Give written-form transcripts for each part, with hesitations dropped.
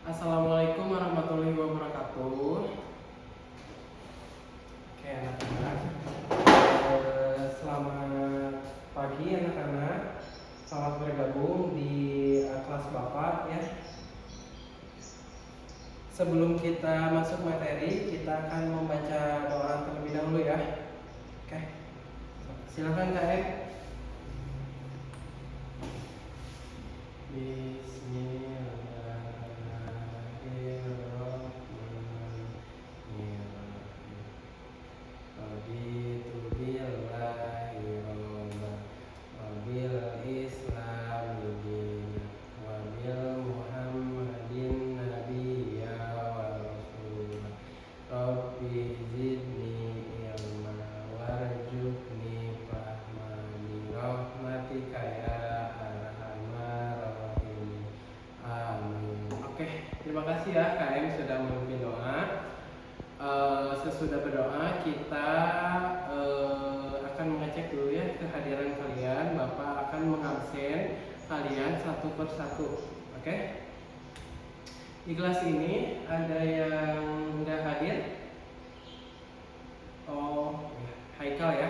Assalamualaikum warahmatullahi wabarakatuh. Oke anak-anak, selamat pagi anak-anak. Selamat bergabung di kelas Bapak ya. Sebelum kita masuk materi, kita akan membaca doa terlebih dahulu ya. Oke, silakan Kak Ek. Terima kasih ya KM sudah memimpin doa. Sesudah berdoa kita akan mengecek dulu ya kehadiran kalian. Bapak akan mengabsen kalian satu persatu. Oke? Di kelas ini ada yang nggak hadir? Oh, Haikal ya.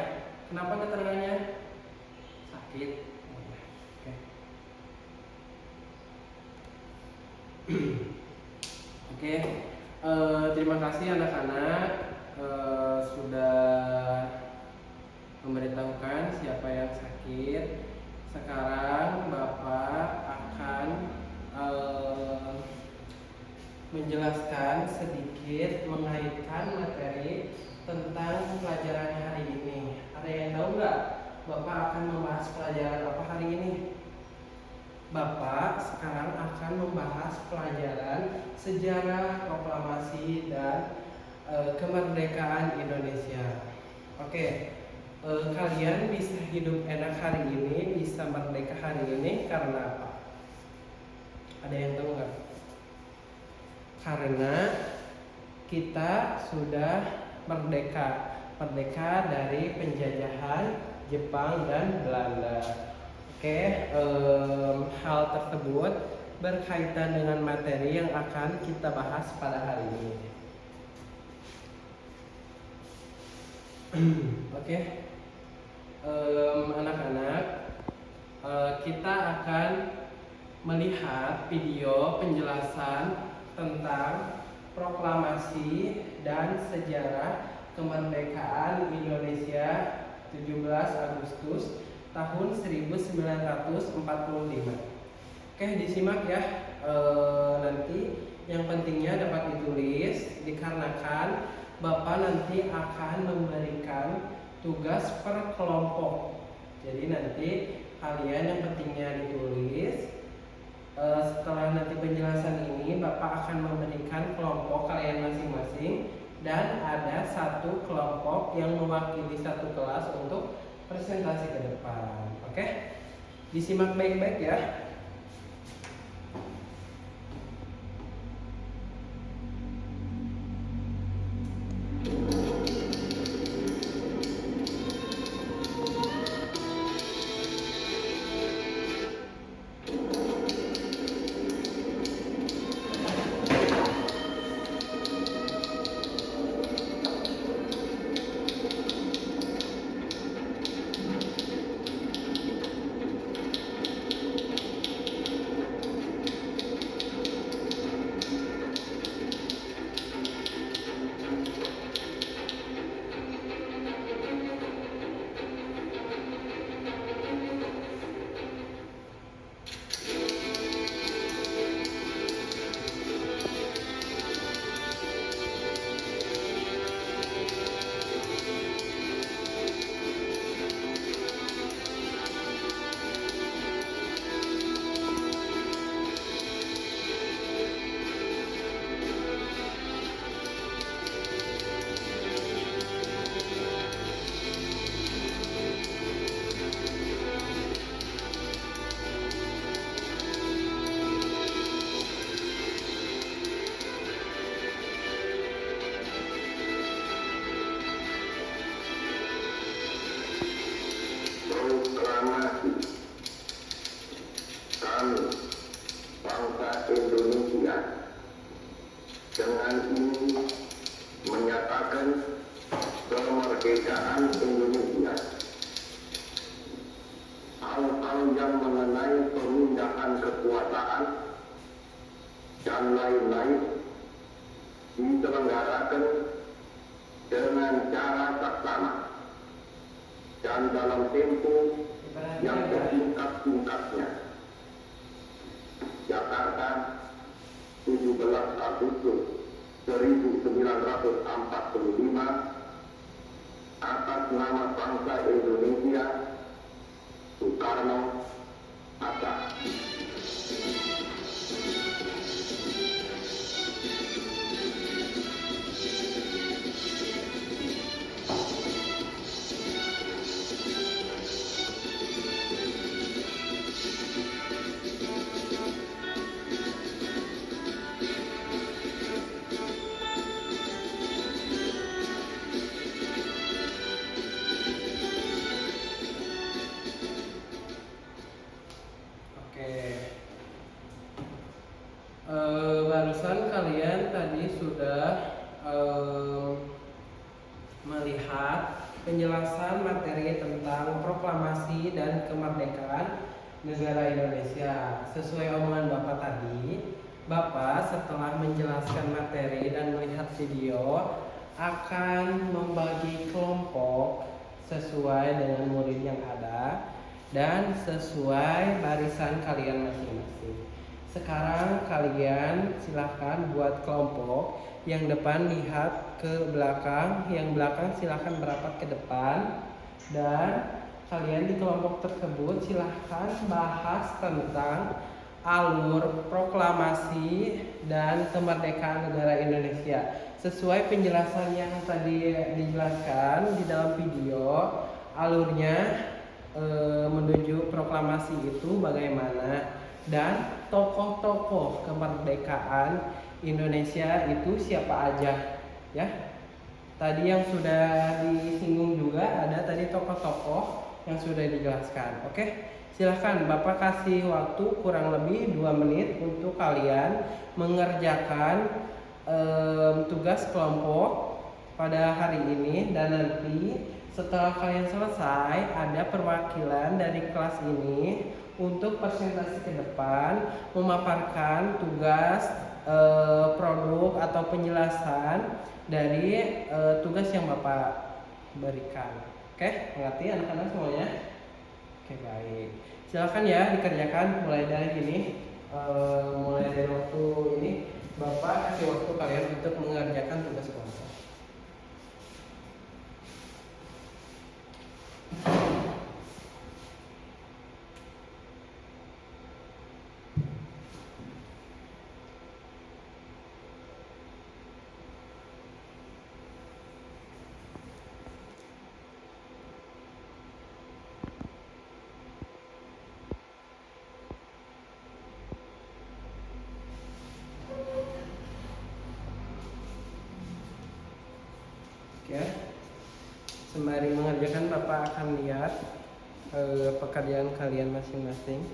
Kenapa keterangannya? Sakit. Oke. Oke, terima kasih anak-anak sudah memberitahukan siapa yang sakit. Sekarang Bapak akan menjelaskan sedikit mengaitkan materi tentang pelajaran hari ini. Ada yang tahu nggak? Bapak akan membahas pelajaran apa hari ini? Bapak sekarang akan membahas pelajaran sejarah proklamasi dan kemerdekaan Indonesia. Oke, kalian bisa hidup enak hari ini, bisa merdeka hari ini karena apa? Ada yang tahu nggak? Karena kita sudah merdeka dari penjajahan Jepang dan Belanda. Oke, hal tersebut berkaitan dengan materi yang akan kita bahas pada hari ini. Oke, anak-anak, kita akan melihat video penjelasan tentang proklamasi dan sejarah kemerdekaan Indonesia 17 Agustus tahun 1945. Oke, disimak ya. Nanti yang pentingnya dapat ditulis dikarenakan Bapak nanti akan memberikan tugas per kelompok. Jadi nanti kalian yang pentingnya ditulis. Setelah nanti penjelasan ini Bapak akan memberikan kelompok kalian masing-masing dan ada satu kelompok yang mewakili satu kelas untuk presentasi ke depan. Oke? Disimak baik-baik ya. kami, bangsa Indonesia, Dengan ini menyatakan kemerdekaan Indonesia. Hal-hal yang mengenai pemindahan kekuasaan dan lain-lain diselenggarakan dengan cara saksama dan dalam tempo yang sesingkat-singkatnya. Jakarta, 17 Agustus 1945, atas nama bangsa Indonesia, Soekarno Hatta. Barusan kalian tadi sudah melihat penjelasan materi tentang proklamasi dan kemerdekaan negara Indonesia. Sesuai omongan Bapak tadi, Bapak setelah menjelaskan materi dan melihat video akan membagi kelompok sesuai dengan murid yang ada dan sesuai barisan kalian masing-masing. Sekarang kalian silahkan buat kelompok. Yang depan lihat ke belakang, yang belakang silahkan merapat ke depan. Dan kalian di kelompok tersebut silahkan bahas tentang alur proklamasi dan kemerdekaan negara Indonesia. Sesuai penjelasan yang tadi dijelaskan di dalam video, alurnya menuju proklamasi itu bagaimana, dan tokoh-tokoh kemerdekaan Indonesia itu siapa aja ya. Tadi yang sudah disinggung juga ada tadi tokoh-tokoh yang sudah dijelaskan. Oke, silahkan Bapak kasih waktu kurang lebih 2 menit untuk kalian mengerjakan tugas kelompok pada hari ini, dan nanti setelah kalian selesai ada perwakilan dari kelas ini untuk presentasi ke depan memaparkan tugas, produk atau penjelasan dari tugas yang Bapak berikan. Oke, mengerti anak-anak semuanya? Oke, baik. Silakan ya dikerjakan mulai dari ini, mulai dari waktu ini Bapak kasih waktu kalian untuk mengerjakan tugas kelompok. Ya, sembari mengerjakan Bapak akan lihat pekerjaan kalian masing-masing.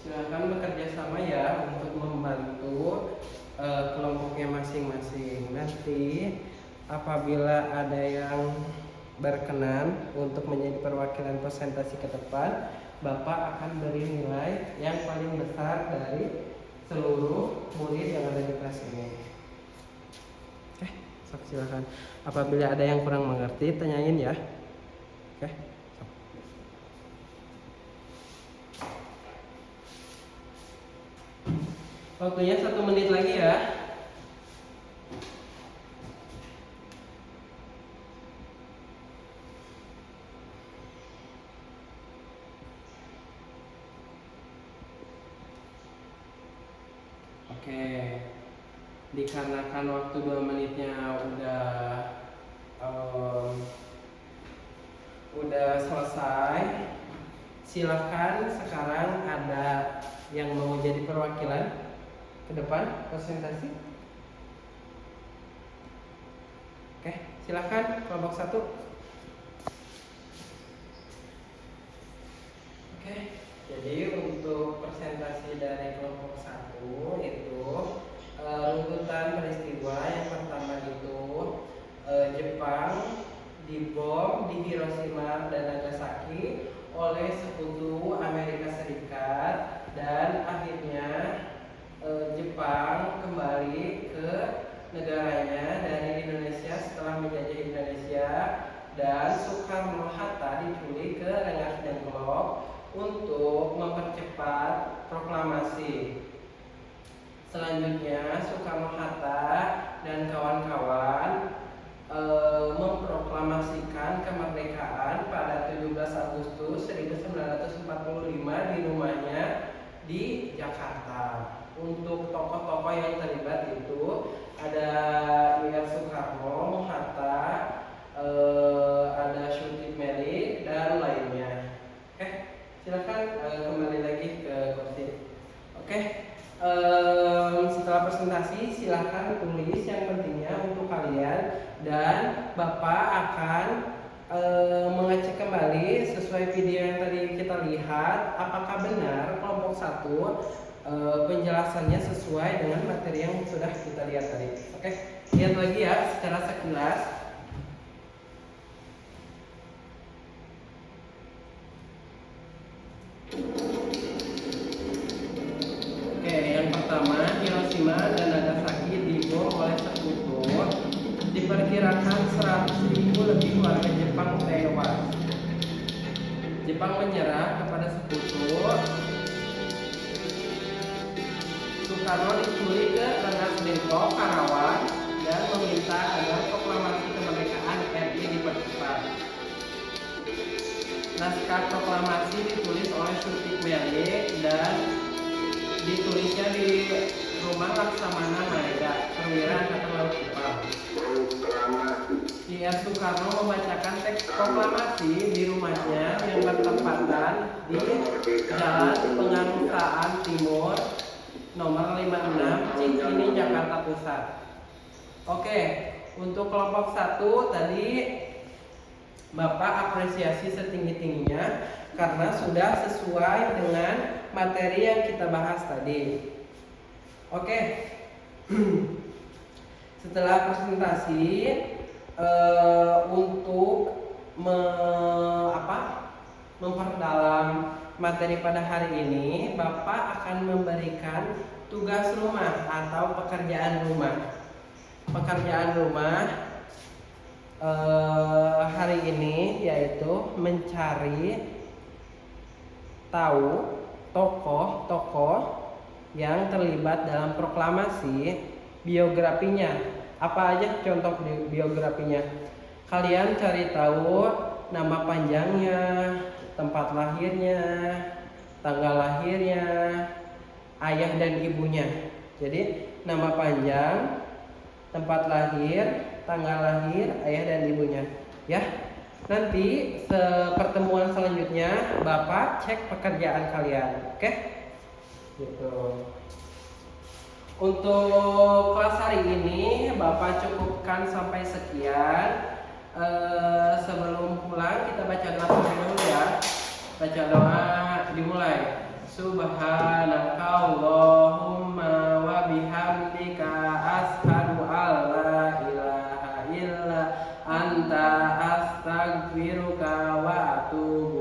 Silakan bekerja sama ya untuk membantu kelompoknya masing-masing. Nanti apabila ada yang berkenan untuk menjadi perwakilan presentasi ke depan, Bapak akan beri nilai yang paling besar dari seluruh murid yang ada di kelas ini. Oke, sok silakan. Apabila ada yang kurang mengerti, tanyain ya. Oke. Waktunya 1 menit lagi ya. Oke, dikarenakan waktu 2 menitnya udah selesai, silahkan sekarang ada yang mau jadi perwakilan ke depan presentasi. Oke, silakan kelompok 1. Oke, jadi untuk presentasi dari kelompok 1 itu runtutan peristiwa yang pertama itu Jepang dibom di Hiroshima dan Nagasaki oleh sekutu Amerika Serikat, dan akhirnya Jepang kembali ke negaranya dari Indonesia setelah menjajah Indonesia, dan Soekarno-Hatta diculik ke Rengas Dengklok untuk mempercepat proklamasi. Selanjutnya Soekarno-Hatta dan kawan-kawan memproklamasikan kemerdekaan pada 17 Agustus 1945 di rumahnya di Jakarta. Untuk tokoh-tokoh yang terlibat itu ada Ir Soekarno, Hatta, ada Syuting Melik dan lainnya. Oke, silakan kembali lagi ke kursi. Oke, setelah presentasi silahkan tulis yang pentingnya untuk kalian, dan Bapak akan mengecek kembali sesuai video yang tadi kita lihat apakah benar kelompok 1 penjelasannya sesuai dengan materi yang sudah kita lihat tadi. Oke, lihat lagi ya secara sekilas. Oke, yang pertama, Hiroshima dan Nagasaki dibom oleh sekutu. Diperkirakan 100.000 lebih warga Jepang tewas. Jepang menyerah kepada sekutu. Soekarno diculik ke Rengas Dengklok, Karawang, dan meminta agar proklamasi kemerdekaan RI dipercepat. Naskah proklamasi ditulis oleh Syuting Melik dan ditulisnya di rumah Laksamana Maeda, Perwira Angkatan Laut Jepang. Ir Soekarno membacakan teks proklamasi di rumahnya yang bertempatan di Jalan Pengangsaan Timur nomor 56, Cikini, Jakarta Pusat. Oke, untuk kelompok 1 tadi Bapak apresiasi setinggi-tingginya karena sudah sesuai dengan materi yang kita bahas tadi. Oke. Setelah presentasi untuk memperdalam materi pada hari ini, Bapak akan memberikan tugas rumah atau pekerjaan rumah. Pekerjaan rumah hari ini yaitu mencari tahu tokoh-tokoh yang terlibat dalam proklamasi, biografinya. Apa aja contoh biografinya? Kalian cari tahu nama panjangnya, tempat lahirnya, tanggal lahirnya, ayah dan ibunya. Jadi nama panjang, tempat lahir, tanggal lahir, ayah dan ibunya. Ya. Nanti pertemuan selanjutnya Bapak cek pekerjaan kalian. Oke? Gitu. Untuk kelas hari ini Bapak cukupkan sampai sekian. Sebelum pulang kita baca doa dulu ya. Baca doa dimulai. Subhanakallahumma wa bihamdika asyhadu alla ilaha illa anta astaghfiruka wa atubu